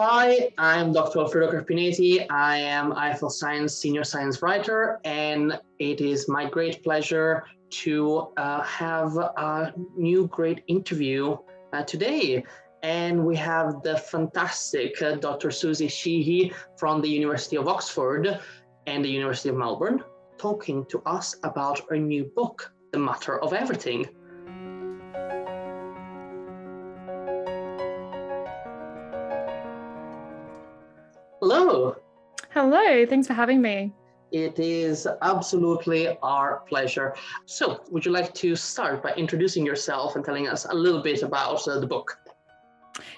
Hi, I'm Dr. Alfredo Carpinetti. I am IFL Science Senior Science Writer, and it is my great pleasure to have a new great interview today. And we have the fantastic Dr. Suzie Sheehy from the University of Oxford and the University of Melbourne talking to us about her new book, The Matter of Everything. Hello. Hello, thanks for having me. It is absolutely our pleasure. So, would you like to start by introducing yourself and telling us a little bit about the book?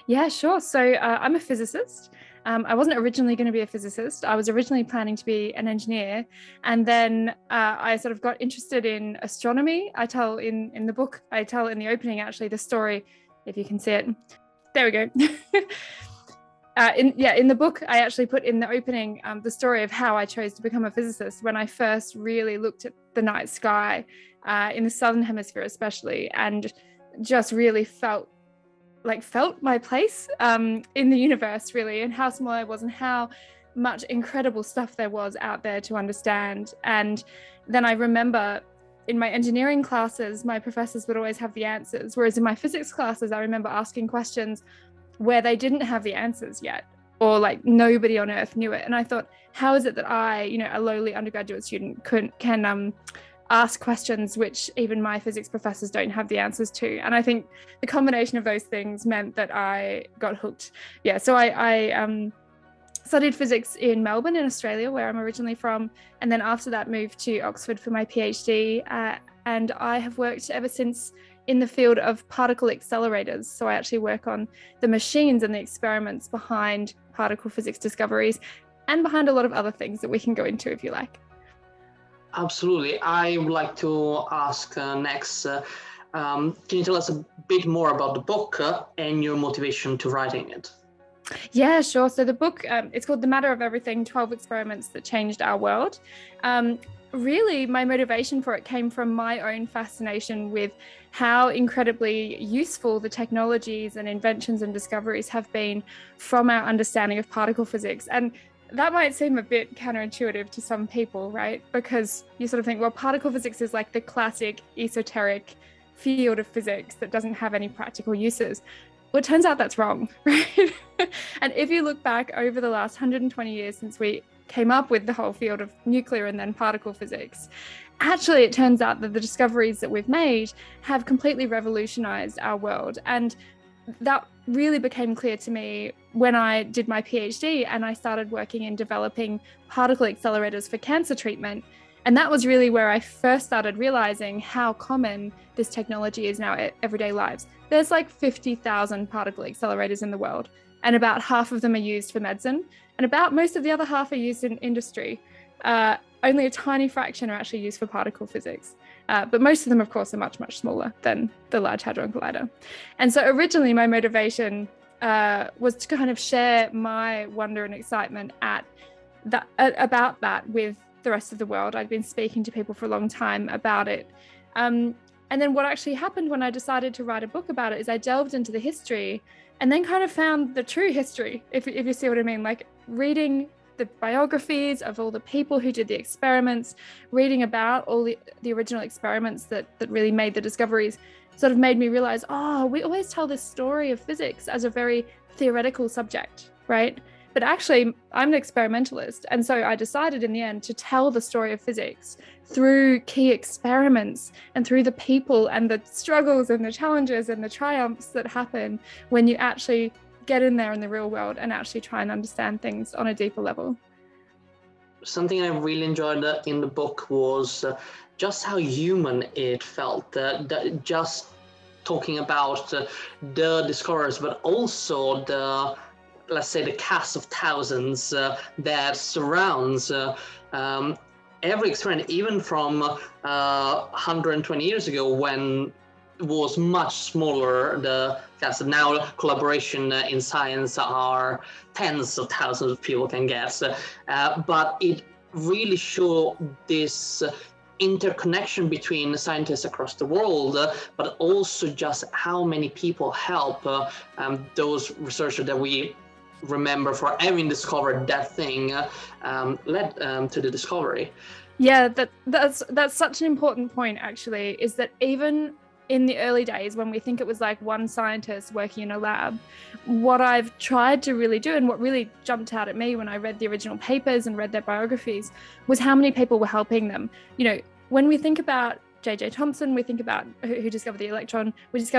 Yeah, sure. So I'm a physicist. I wasn't originally going to be a physicist. I was originally planning to be an engineer. And then I sort of got interested in astronomy. I tell in the book, I tell in the opening, actually, the story, if you can see it. There we go. In the book, I actually put in the opening the story of how I chose to become a physicist when I first really looked at the night sky in the Southern Hemisphere especially, and just really felt my place in the universe, really, and how small I was and how much incredible stuff there was out there to understand. And then I remember in my engineering classes, my professors would always have the answers, whereas in my physics classes, I remember asking questions where they didn't have the answers yet, or like nobody on earth knew it. And I thought, how is it that I, a lowly undergraduate student can ask questions which even my physics professors don't have the answers to? And I think the combination of those things meant that I got hooked. Yeah, so I studied physics in Melbourne in Australia, where I'm originally from, and then after that moved to Oxford for my PhD, and I have worked ever since in the field of particle accelerators. So I actually work on the machines and the experiments behind particle physics discoveries and behind a lot of other things that we can go into if you like. Absolutely. I would like to ask next, can you tell us a bit more about the book and your motivation to writing it? Yeah, sure. So the book, it's called The Matter of Everything, 12 Experiments That Changed Our World. Really, my motivation for it came from my own fascination with how incredibly useful the technologies and inventions and discoveries have been from our understanding of particle physics. And that might seem a bit counterintuitive to some people, right? Because you sort of think, well, particle physics is like the classic esoteric field of physics that doesn't have any practical uses. Well, it turns out that's wrong, right? And if you look back over the last 120 years since we came up with the whole field of nuclear and then particle physics, actually it turns out that the discoveries that we've made have completely revolutionized our world. And that really became clear to me when I did my PhD and I started working in developing particle accelerators for cancer treatment. And that was really where I first started realizing how common this technology is now in everyday lives. There's like 50,000 particle accelerators in the world, and about half of them are used for medicine, and about most of the other half are used in industry. Only a tiny fraction are actually used for particle physics. But most of them, of course, are much, much smaller than the Large Hadron Collider. And so originally my motivation was to kind of share my wonder and excitement about that with the rest of the world. I'd been speaking to people for a long time about it. And then what actually happened when I decided to write a book about it is I delved into the history and then kind of found the true history, if you see what I mean, like reading the biographies of all the people who did the experiments, reading about all the original experiments that really made the discoveries, sort of made me realize, we always tell this story of physics as a very theoretical subject, right? But actually, I'm an experimentalist. And so I decided in the end to tell the story of physics through key experiments and through the people and the struggles and the challenges and the triumphs that happen when you actually get in there in the real world and actually try and understand things on a deeper level. Something I really enjoyed in the book was just how human it felt, just talking about the discoverers, but also let's say the cast of thousands that surrounds every experiment, even from 120 years ago when it was much smaller, the cast. Now collaboration in science are tens of thousands of people can get, but it really showed this interconnection between scientists across the world, but also just how many people help those researchers that we remember for having discovered that thing led to the discovery. Yeah, that's such an important point, actually, is that even in the early days, when we think it was like one scientist working in a lab, what I've tried to really do, and what really jumped out at me when I read the original papers and read their biographies, was how many people were helping them. You know, when we think about J.J. Thomson, we think about who discovered the electron. We think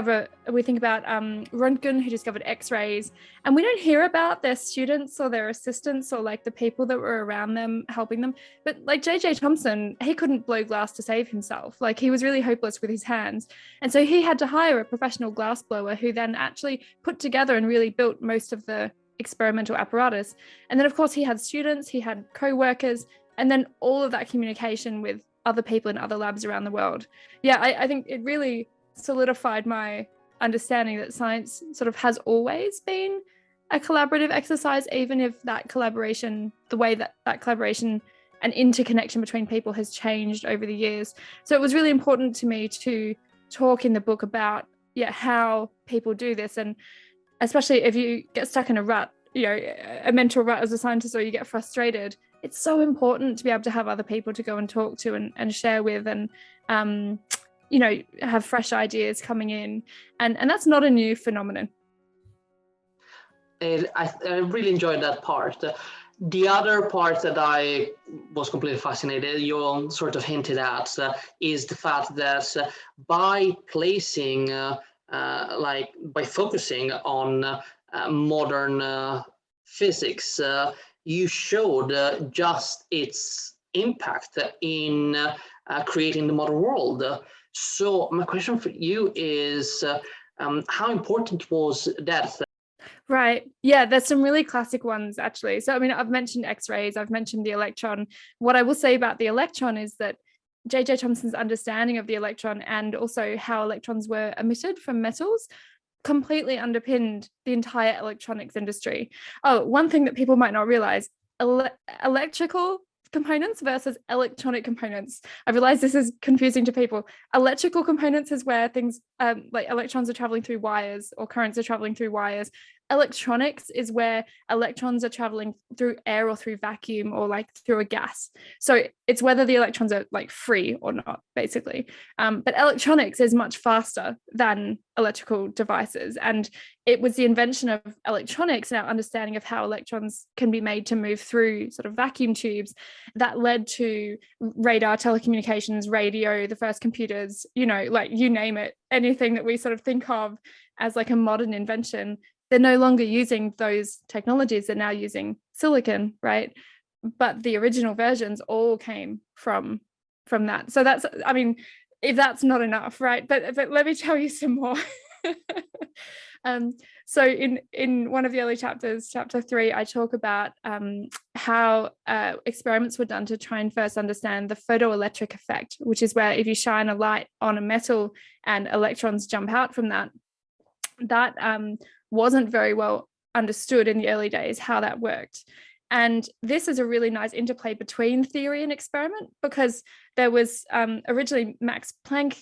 about Röntgen, who discovered X-rays, and we don't hear about their students or their assistants or like the people that were around them helping them. But like J.J. Thomson, he couldn't blow glass to save himself. Like, he was really hopeless with his hands, and so he had to hire a professional glass blower who then actually put together and really built most of the experimental apparatus. And then, of course, he had students, he had co-workers, and then all of that communication with other people in other labs around the world. Yeah, I think it really solidified my understanding that science sort of has always been a collaborative exercise, even if that collaboration, the way that collaboration and interconnection between people has changed over the years. So it was really important to me to talk in the book about how people do this, and especially if you get stuck in a rut, a mental rut as a scientist, or you get frustrated, it's so important to be able to have other people to go and talk to and share with, and have fresh ideas coming in, and that's not a new phenomenon. I really enjoyed that part. The other part that I was completely fascinated, you sort of hinted at, is the fact that by placing, by focusing on modern physics, you showed just its impact in creating the modern world. So my question for you is, how important was that? Right. Yeah, there's some really classic ones, actually. So, I mean, I've mentioned X-rays, I've mentioned the electron. What I will say about the electron is that J.J. Thomson's understanding of the electron, and also how electrons were emitted from metals, completely underpinned the entire electronics industry. Oh, one thing that people might not realize, electrical components versus electronic components. I realize this is confusing to people. Electrical components is where things like electrons are traveling through wires, or currents are traveling through wires. Electronics is where electrons are traveling through air or through vacuum, or like through a gas. So it's whether the electrons are like free or not, basically. But electronics is much faster than electrical devices. And it was the invention of electronics and our understanding of how electrons can be made to move through sort of vacuum tubes that led to radar, telecommunications, radio, the first computers, like you name it, anything that we sort of think of as like a modern invention. They're no longer using those technologies, they're now using silicon, right? But the original versions all came from that. So that's, I mean, if that's not enough, right? But let me tell you some more. So in one of the early chapters, chapter 3, I talk about how experiments were done to try and first understand the photoelectric effect, which is where if you shine a light on a metal and electrons jump out from that wasn't very well understood in the early days, how that worked. And this is a really nice interplay between theory and experiment, because there was originally Max Planck,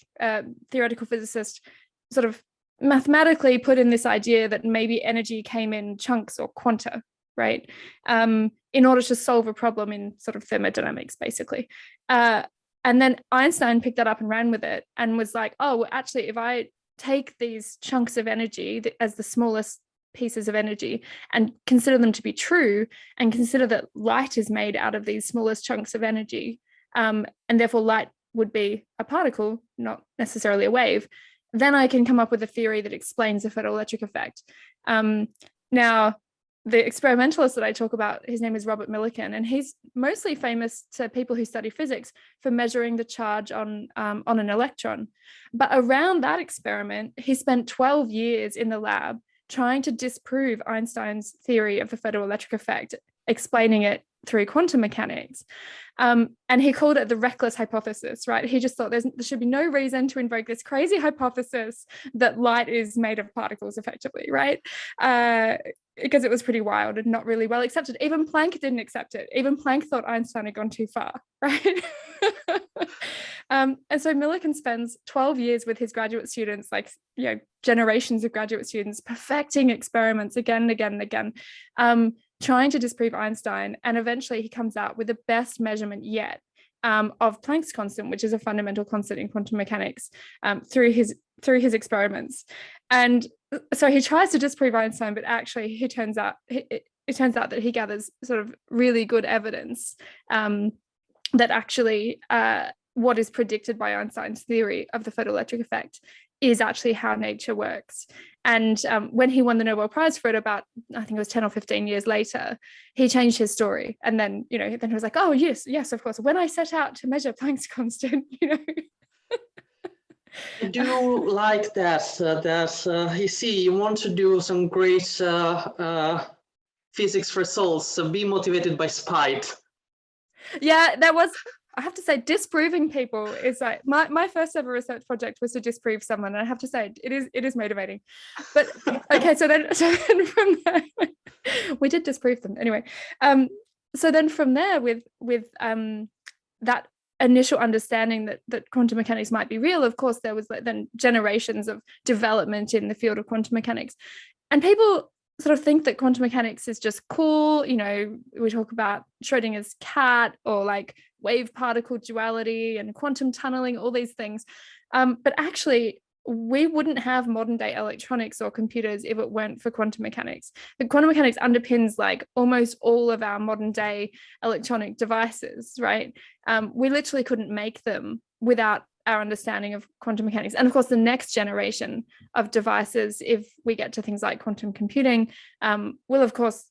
theoretical physicist, sort of mathematically put in this idea that maybe energy came in chunks or quanta, right? In order to solve a problem in sort of thermodynamics, basically. And then Einstein picked that up and ran with it and was like, oh, well, actually, if I take these chunks of energy as the smallest pieces of energy and consider them to be true, and consider that light is made out of these smallest chunks of energy, and therefore light would be a particle, not necessarily a wave, then I can come up with a theory that explains the photoelectric effect. Now, the experimentalist that I talk about, his name is Robert Millikan, and he's mostly famous to people who study physics for measuring the charge on an electron. But around that experiment, he spent 12 years in the lab trying to disprove Einstein's theory of the photoelectric effect, explaining it through quantum mechanics. And he called it the reckless hypothesis, right? He just thought there should be no reason to invoke this crazy hypothesis that light is made of particles effectively, right? Because it was pretty wild and not really well accepted. Even Planck didn't accept it. Even Planck thought Einstein had gone too far, right? And so Millikan spends 12 years with his graduate students, like, generations of graduate students, perfecting experiments again and again and again, trying to disprove Einstein. And eventually he comes out with the best measurement yet of Planck's constant, which is a fundamental constant in quantum mechanics, through his experiments. And so he tries to disprove Einstein, but actually it turns out that he gathers sort of really good evidence that actually what is predicted by Einstein's theory of the photoelectric effect is actually how nature works. And when he won the Nobel Prize for it about, I think it was 10 or 15 years later, he changed his story. And then, then he was like, oh, yes, of course. When I set out to measure Planck's constant, I do like that you see, you want to do some great physics results, so be motivated by spite. Yeah, I have to say, disproving people is like my first ever research project was to disprove someone, and I have to say it is motivating. But okay, so then from there we did disprove them anyway. So then from there, with that initial understanding that quantum mechanics might be real, of course there was then generations of development in the field of quantum mechanics, and people sort of think that quantum mechanics is just cool. We talk about Schrodinger's cat, or like wave particle duality and quantum tunneling, all these things. But actually, we wouldn't have modern day electronics or computers if it weren't for quantum mechanics. The quantum mechanics underpins like almost all of our modern day electronic devices, right? We literally couldn't make them without our understanding of quantum mechanics. And of course, the next generation of devices, if we get to things like quantum computing, will of course,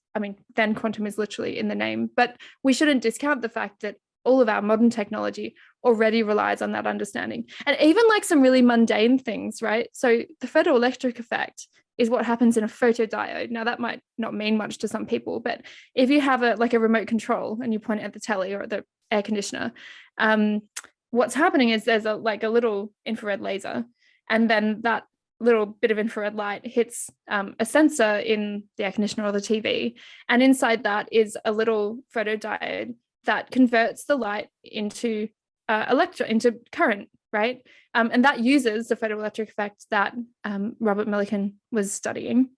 then quantum is literally in the name, but we shouldn't discount the fact that all of our modern technology already relies on that understanding. And even like some really mundane things, right? So the photoelectric effect is what happens in a photodiode. Now that might not mean much to some people, but if you have a remote control and you point it at the telly or at the air conditioner, what's happening is there's a little infrared laser, and then that little bit of infrared light hits a sensor in the air conditioner or the TV, and inside that is a little photodiode that converts the light into into current, right? And that uses the photoelectric effect that Robert Millikan was studying.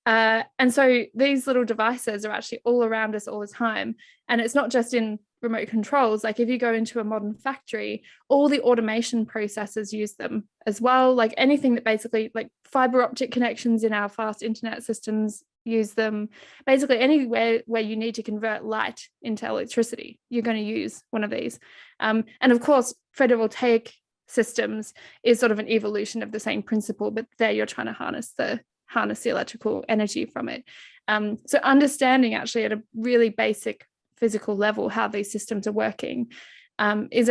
And so these little devices are actually all around us all the time. And it's not just in remote controls. Like if you go into a modern factory, all the automation processes use them as well. Like anything that basically, like fiber optic connections in our fast internet systems use them. Basically anywhere where you need to convert light into electricity, you're going to use one of these. And of course, photovoltaic systems is sort of an evolution of the same principle, but there you're trying to harness the electrical energy from it. So understanding actually at a really basic physical level how these systems are working is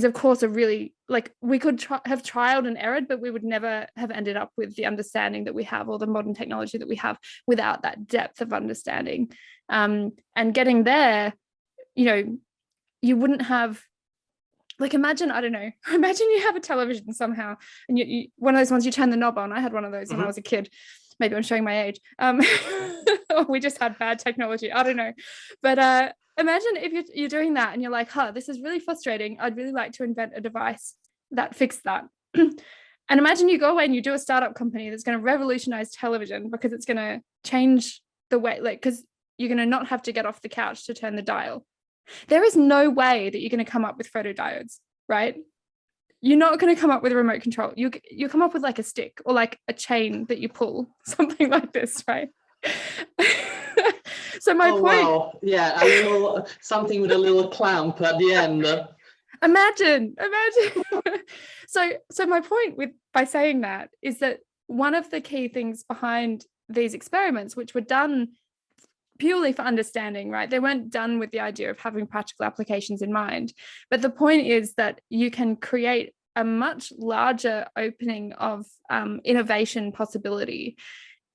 of course a really, like, we could have trialed and errored, but we would never have ended up with the understanding that we have, or the modern technology that we have, without that depth of understanding. And getting there, you wouldn't have, like, imagine you have a television somehow, and you one of those ones you turn the knob on. I had one of those when I was a kid. Maybe I'm showing my age. Or we just had bad technology. I don't know. But imagine if you're doing that and you're like, this is really frustrating. I'd really like to invent a device that fixed that. And imagine you go away and you do a startup company that's going to revolutionize television, because it's going to change the way, like, because you're going to not have to get off the couch to turn the dial. There is no way that you're going to come up with photodiodes, right? You're not going to come up with a remote control. You come up with like a stick or like a chain that you pull, something like this, right? So my point. Wow. Yeah, a little something with a little clamp at the end. Imagine. So my point by saying that is that one of the key things behind these experiments, which were done purely for understanding, right? They weren't done with the idea of having practical applications in mind. But the point is that you can create a much larger opening of innovation possibility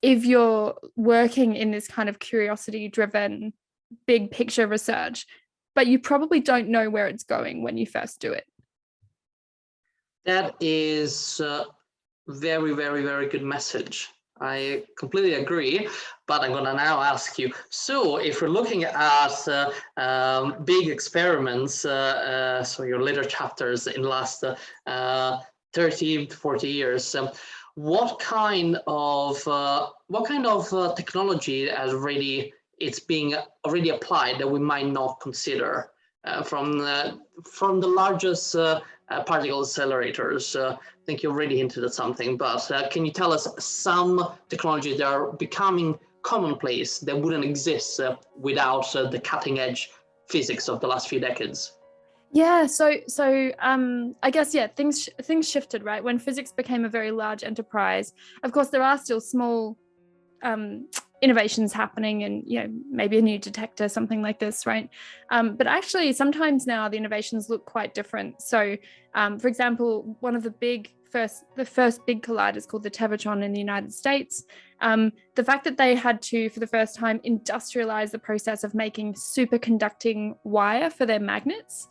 if you're working in this kind of curiosity-driven big picture research, but you probably don't know where it's going when you first do it. That is a very, very, very good message. I completely agree, but I'm gonna now ask you, so if we're looking at big experiments, so your later chapters in the last 30 to 40 years, what kind of technology has it's being already applied that we might not consider from the largest particle accelerators? I think you already hinted at something, but can you tell us some technologies that are becoming commonplace that wouldn't exist without the cutting edge physics of the last few decades? Yeah, so I guess, yeah, things shifted, right? When physics became a very large enterprise, of course, there are still small innovations happening, and maybe a new detector, something like this, right? But actually, sometimes now the innovations look quite different. So, for example, one of the first big colliders called the Tevatron in the United States. The fact that they had to, for the first time, industrialize the process of making superconducting wire for their magnets,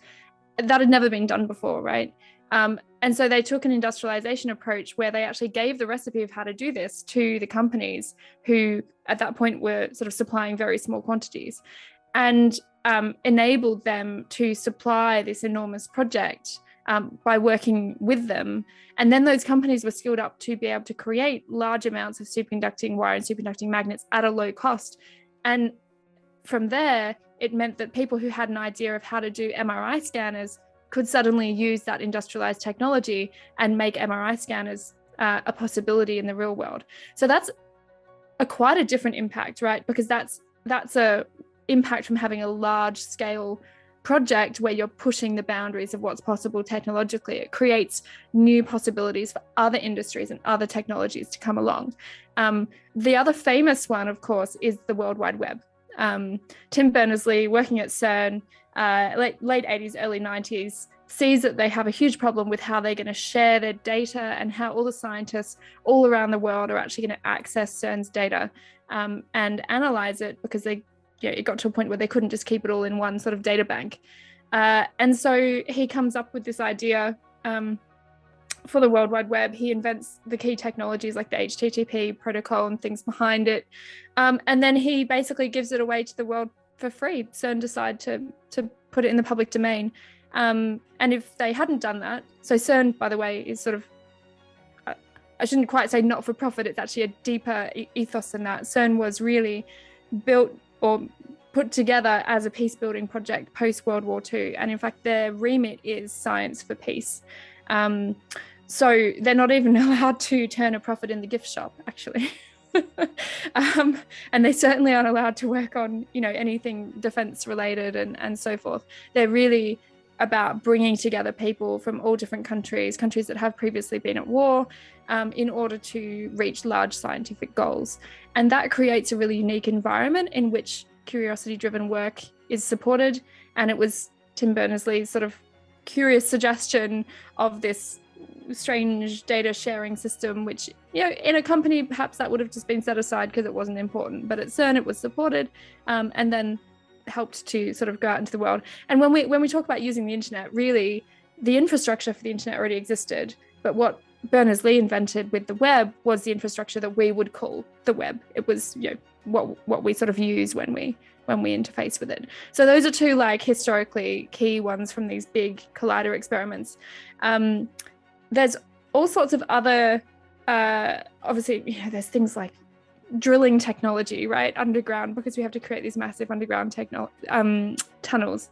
that had never been done before, right? And so they took an industrialization approach where they actually gave the recipe of how to do this to the companies who at that point were sort of supplying very small quantities, and enabled them to supply this enormous project by working with them. And then those companies were skilled up to be able to create large amounts of superconducting wire and superconducting magnets at a low cost. And from there, it meant that people who had an idea of how to do MRI scanners could suddenly use that industrialized technology and make MRI scanners a possibility in the real world. So that's quite a different impact, right? Because that's a impact from having a large scale project where you're pushing the boundaries of what's possible technologically. It creates new possibilities for other industries and other technologies to come along. The other famous one, of course, is the World Wide Web. Tim Berners-Lee, working at CERN, late 80s, early 90s, sees that they have a huge problem with how they're going to share their data and how all the scientists all around the world are actually going to access CERN's data and analyze it, because it got to a point where they couldn't just keep it all in one sort of data bank. And so he comes up with this idea for the World Wide Web. He invents the key technologies like the HTTP protocol and things behind it. And then he basically gives it away to the world for free. CERN decide to put it in the public domain. And if they hadn't done that, so CERN, by the way, is sort of, I shouldn't quite say not for profit, it's actually a deeper ethos than that. CERN was really built or put together as a peace building project post World War II. And in fact, their remit is science for peace. So they're not even allowed to turn a profit in the gift shop, actually. And they certainly aren't allowed to work on, anything defense related and so forth. They're really about bringing together people from all different countries that have previously been at war, in order to reach large scientific goals. And that creates a really unique environment in which curiosity-driven work is supported. And it was Tim Berners-Lee's sort of curious suggestion of this strange data sharing system, which, in a company, perhaps that would have just been set aside because it wasn't important. But at CERN, it was supported, and then helped to sort of go out into the world. And when we talk about using the internet, really, the infrastructure for the internet already existed. But what Berners-Lee invented with the web was the infrastructure that we would call the web. It was, what we sort of use when we interface with it. So those are two historically key ones from these big collider experiments. There's all sorts of other, obviously, there's things like drilling technology, right, underground, because we have to create these massive underground tunnels.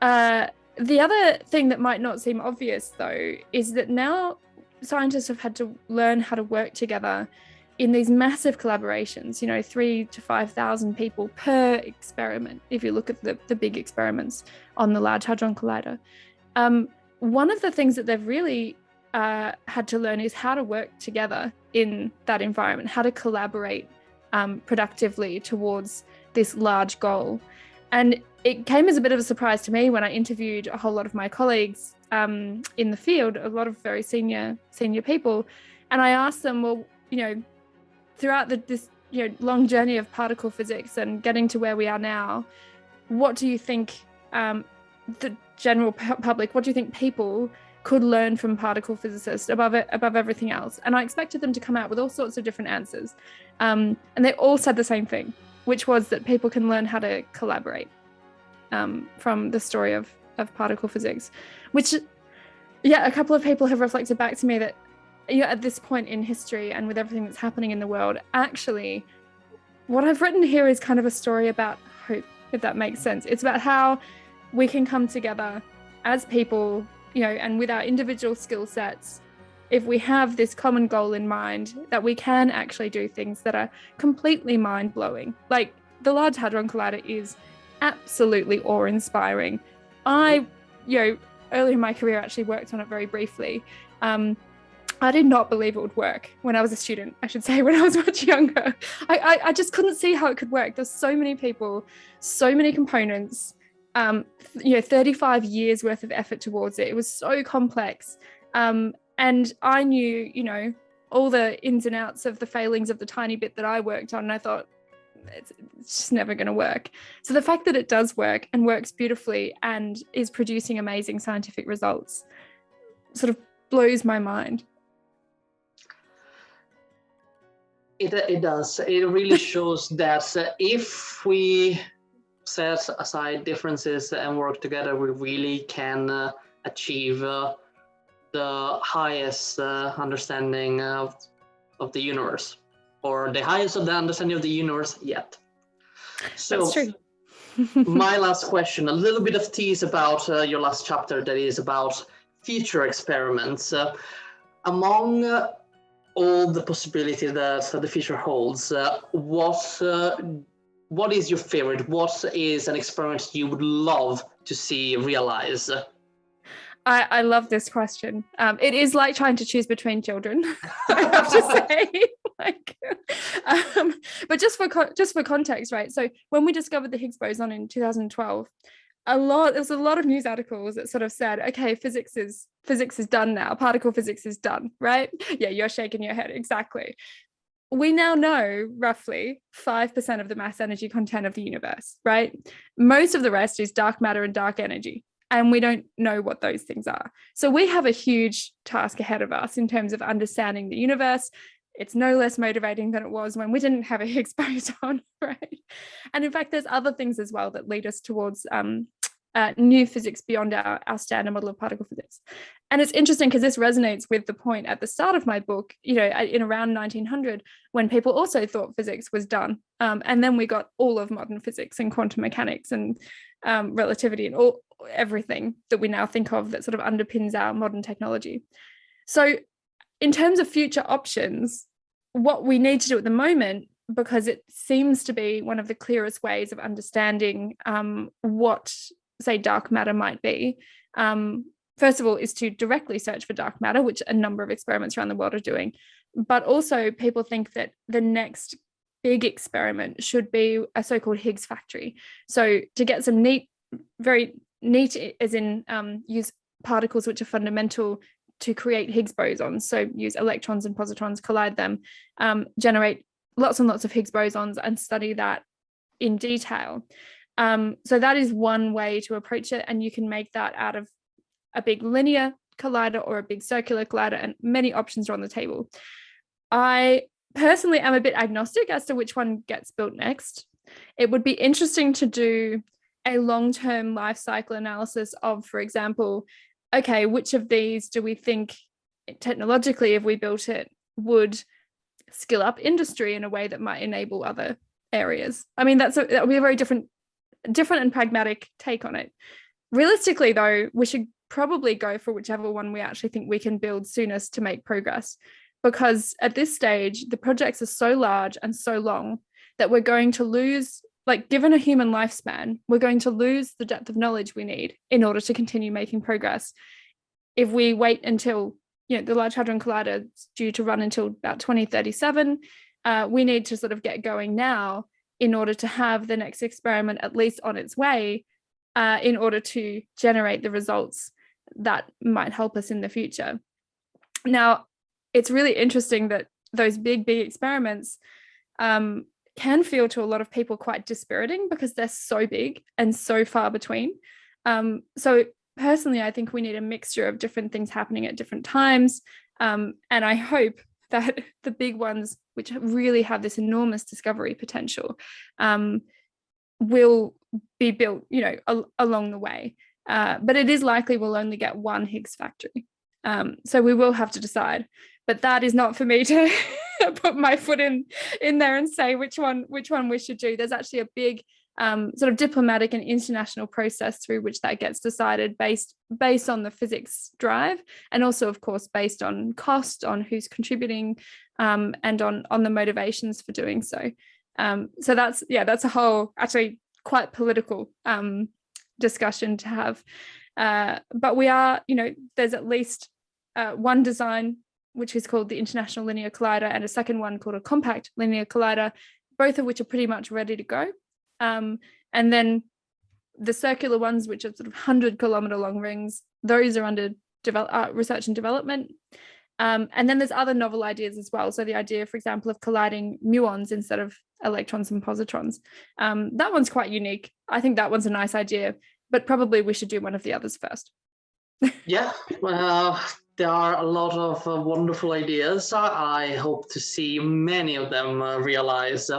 The other thing that might not seem obvious, though, is that now scientists have had to learn how to work together in these massive collaborations, 3,000 to 5,000 people per experiment, if you look at the big experiments on the Large Hadron Collider. One of the things that they've really had to learn is how to work together in that environment, how to collaborate productively towards this large goal. And it came as a bit of a surprise to me when I interviewed a whole lot of my colleagues in the field, a lot of very senior people, and I asked them, well, throughout this long journey of particle physics and getting to where we are now, what do you think the general public, what do you think people could learn from particle physicists above everything else? And I expected them to come out with all sorts of different answers. And they all said the same thing, which was that people can learn how to collaborate from the story of particle physics, which, yeah, a couple of people have reflected back to me that, at this point in history and with everything that's happening in the world, actually, what I've written here is kind of a story about hope, if that makes sense. It's about how we can come together as people, and with our individual skill sets, if we have this common goal in mind, that we can actually do things that are completely mind-blowing. Like, the Large Hadron Collider is absolutely awe-inspiring. I, early in my career, actually worked on it very briefly. I did not believe it would work when I was a student, I should say, when I was much younger. I just couldn't see how it could work. There's so many people, so many components, 35 years worth of effort towards it. It was so complex. And I knew, all the ins and outs of the failings of the tiny bit that I worked on. And I thought, it's just never going to work. So the fact that it does work and works beautifully and is producing amazing scientific results sort of blows my mind. It does. It really shows that if we set aside differences and work together, we really can achieve the highest understanding of the universe, or the highest of the understanding of the universe yet. So that's true. My last question, a little bit of tease about your last chapter, that is about future experiments. Among all the possibility that the future holds, what is your favorite? What is an experiment you would love to see realized? I love this question. It is like trying to choose between children, I have to say. But just for context, right? So when we discovered the Higgs boson in 2012, there was a lot of news articles that sort of said, okay, physics is done now. Particle physics is done, right? Yeah, you're shaking your head. Exactly. We now know roughly 5% of the mass energy content of the universe, right? Most of the rest is dark matter and dark energy, and we don't know what those things are. So we have a huge task ahead of us in terms of understanding the universe. It's no less motivating than it was when we didn't have a Higgs boson, right? And in fact, there's other things as well that lead us towards new physics beyond our standard model of particle physics. And it's interesting because this resonates with the point at the start of my book, in around 1900, when people also thought physics was done. And then we got all of modern physics and quantum mechanics and relativity and everything that we now think of that sort of underpins our modern technology. So in terms of future options, what we need to do at the moment, because it seems to be one of the clearest ways of understanding what, say, dark matter might be, first of all, is to directly search for dark matter, which a number of experiments around the world are doing. But also people think that the next big experiment should be a so-called Higgs factory. So to get some very neat, as in use particles which are fundamental to create Higgs bosons. So use electrons and positrons, collide them, generate lots and lots of Higgs bosons and study that in detail. So that is one way to approach it. And you can make that out of a big linear collider or a big circular collider, and many options are on the table. I personally am a bit agnostic as to which one gets built next. It would be interesting to do a long-term life cycle analysis of, for example, okay, which of these do we think technologically, if we built it, would skill up industry in a way that might enable other areas? I mean, that would be a very different and pragmatic take on it. Realistically, though, we should probably go for whichever one we actually think we can build soonest to make progress, because at this stage, the projects are so large and so long that we're going to lose, given a human lifespan, we're going to lose the depth of knowledge we need in order to continue making progress. If we wait until, the Large Hadron Collider is due to run until about 2037, we need to sort of get going now in order to have the next experiment at least on its way, in order to generate the results that might help us in the future. Now, it's really interesting that those big experiments, can feel to a lot of people quite dispiriting because they're so big and so far between. So personally, I think we need a mixture of different things happening at different times. And I hope that the big ones, which really have this enormous discovery potential, will be built, along the way. But it is likely we'll only get one Higgs factory. So we will have to decide. But that is not for me to put my foot in there and say which one we should do. There's actually a big sort of diplomatic and international process through which that gets decided based on the physics drive, and also, of course, based on cost, on who's contributing, and on the motivations for doing so. So that's a whole, actually quite political discussion to have. But we are, there's at least one design which is called the International Linear Collider, and a second one called a Compact Linear Collider, both of which are pretty much ready to go. And then the circular ones, which are sort of 100-kilometer long rings, those are under research and development. And then there's other novel ideas as well. So the idea, for example, of colliding muons instead of electrons and positrons. That one's quite unique. I think that one's a nice idea, but probably we should do one of the others first. Yeah, there are a lot of wonderful ideas. I hope to see many of them realized.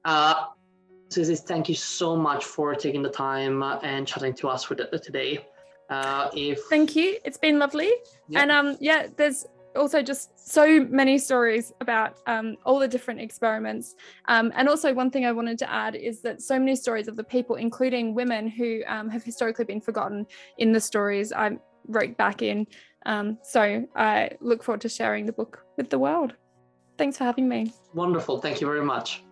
Suzie, thank you so much for taking the time and chatting to us today. Thank you. It's been lovely. Yeah. And there's also just so many stories about all the different experiments. And also one thing I wanted to add is that so many stories of the people, including women who have historically been forgotten in the stories I wrote back in. So I look forward to sharing the book with the world. Thanks for having me. Wonderful. Thank you very much.